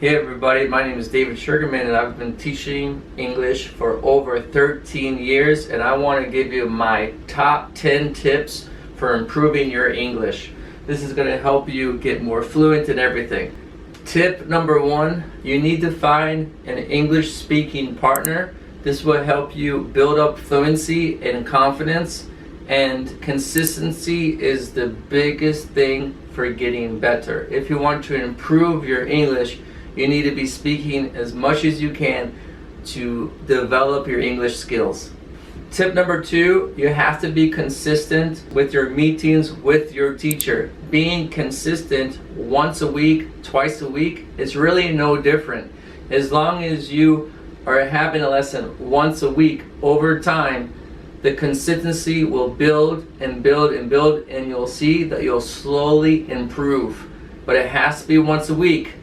Hey everybody, my name is David Sugarman and I've been teaching English for over 13 years and I want to give you my top 10 tips for improving your English. This is going to help you get more fluent in everything. Tip number 1, you need to find an English speaking partner. This will help you build up fluency and confidence, and consistency is the biggest thing for getting better. If you want to improve your English, you need to be speaking as much as you can to develop your English skills. Tip number 2, you have to be consistent with your meetings with your teacher. Being consistent once a week, twice a week, is really no different. As long as you are having a lesson once a week, over time, the consistency will build and build and build, and you'll see that you'll slowly improve. But it has to be once a week.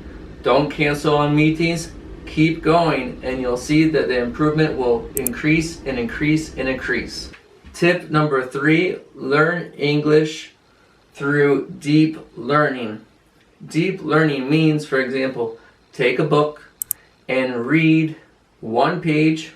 Don't cancel on meetings. Keep going, and you'll see that the improvement will increase and increase and increase. Tip number 3, learn English through deep learning. Deep learning means, for example, take a book and read one page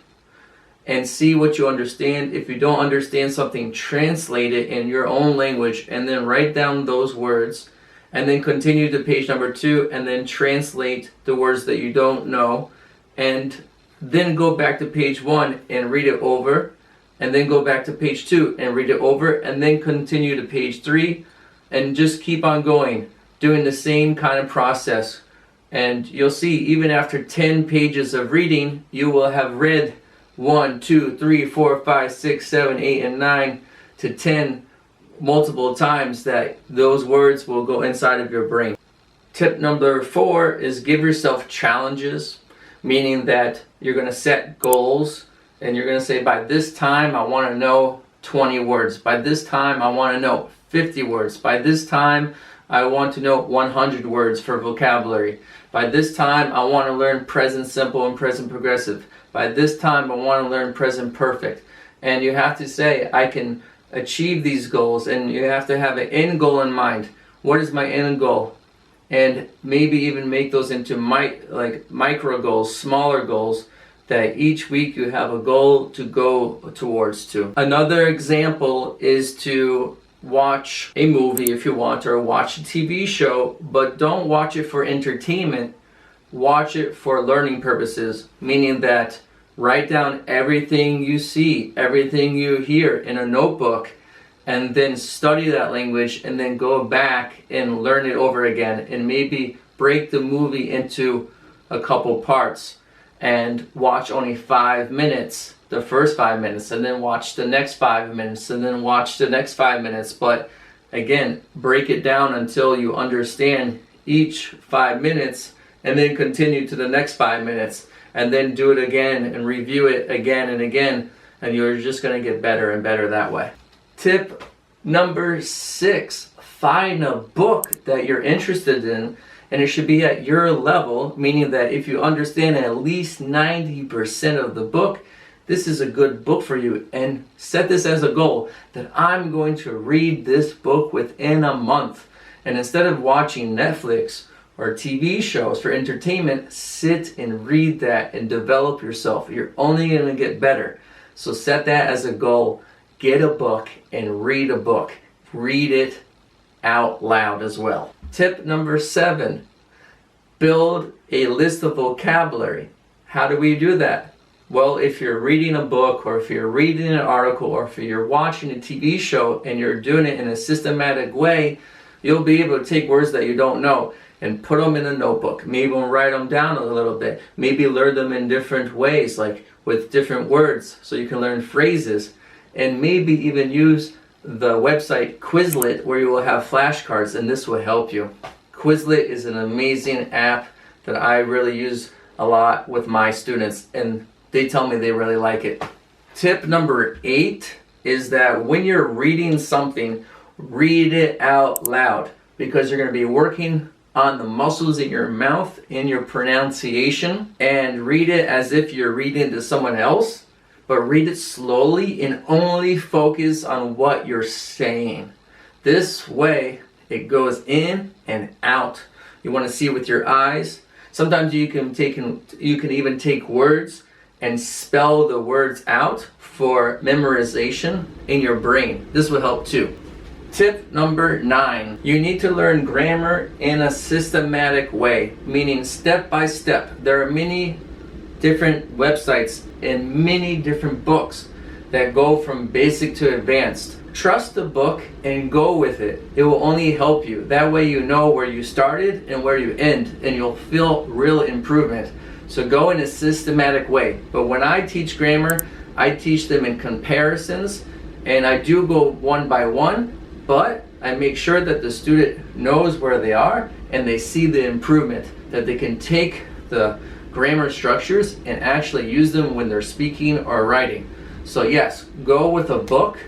and see what you understand. If you don't understand something, translate it in your own language and then write down those words, and then continue to page number 2 and then translate the words that you don't know, and then go back to page 1 and read it over, and then go back to page 2 and read it over, and then continue to page 3, and just keep on going, doing the same kind of process. And you'll see, even after 10 pages of reading, you will have read 1, 2, 3, 4, 5, 6, 7, 8, and 9 to 10 multiple times, that those words will go inside of your brain. Tip number 4 is give yourself challenges, meaning that you're going to set goals and you're going to say, by this time I want to know 20 words. By this time I want to know 50 words. By this time I want to know 100 words for vocabulary. By this time I want to learn present simple and present progressive. By this time I want to learn present perfect. And you have to say, I can achieve these goals, and you have to have an end goal in mind. What is my end goal? And maybe even make those into micro goals, smaller goals, that each week you have a goal to go towards to. Another example is to watch a movie if you want, or watch a TV show, but don't watch it for entertainment. Watch it for learning purposes, meaning that write down everything you see, everything you hear in a notebook, and then study that language, and then go back and learn it over again, and maybe break the movie into a couple parts and watch only 5 minutes, the first 5 minutes, and then watch the next 5 minutes, and then watch the next 5 minutes. But again, break it down until you understand each 5 minutes, and then continue to the next 5 minutes, and then do it again and review it again and again, and you're just going to get better and better that way. Tip number 6, find a book that you're interested in, and it should be at your level, meaning that if you understand at least 90% of the book, this is a good book for you. And set this as a goal, that I'm going to read this book within a month. And instead of watching Netflix or TV shows for entertainment, sit and read that and develop yourself. You're only going to get better. So set that as a goal. Get a book and read a book. Read it out loud as well. Tip number 7, build a list of vocabulary. How do we do that? Well, if you're reading a book, or if you're reading an article, or if you're watching a TV show and you're doing it in a systematic way, you'll be able to take words that you don't know and put them in a notebook. Maybe write them down a little bit. Maybe learn them in different ways, like with different words, so you can learn phrases. And maybe even use the website Quizlet, where you will have flashcards, and this will help you. Quizlet is an amazing app that I really use a lot with my students, and they tell me they really like it. Tip number 8 is that when you're reading something, read it out loud, because you're going to be working on the muscles in your mouth, in your pronunciation, and read it as if you're reading to someone else, but read it slowly and only focus on what you're saying. This way, it goes in and out. You want to see with your eyes, Sometimes you can even take words and spell the words out for memorization in your brain. This will help too. Tip number 9, you need to learn grammar in a systematic way, meaning step by step. There are many different websites and many different books that go from basic to advanced. Trust the book and go with it. It will only help you. That way you know where you started and where you end, and you'll feel real improvement. So go in a systematic way. But when I teach grammar, I teach them in comparisons, and I do go one by one, but I make sure that the student knows where they are and they see the improvement, that they can take the grammar structures and actually use them when they're speaking or writing. So yes, go with a book,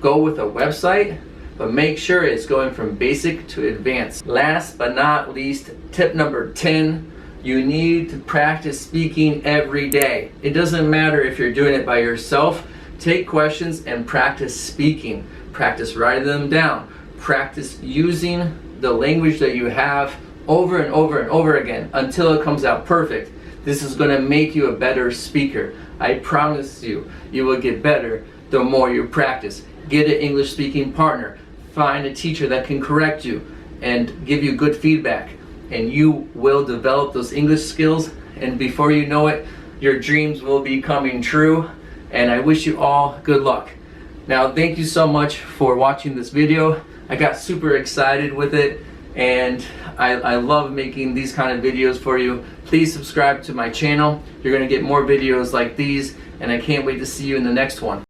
go with a website, but make sure it's going from basic to advanced. Last but not least, tip number 10, you need to practice speaking every day. It doesn't matter if you're doing it by yourself. Take questions and practice speaking. Practice writing them down. Practice using the language that you have over and over and over again until it comes out perfect. This is going to make you a better speaker. I promise you, you will get better the more you practice. Get an English speaking partner. Find a teacher that can correct you and give you good feedback. And you will develop those English skills, and before you know it, your dreams will be coming true. And I wish you all good luck. Now, thank you so much for watching this video. I got super excited with it, and I love making these kind of videos for you. Please subscribe to my channel. You're going to get more videos like these, and I can't wait to see you in the next one.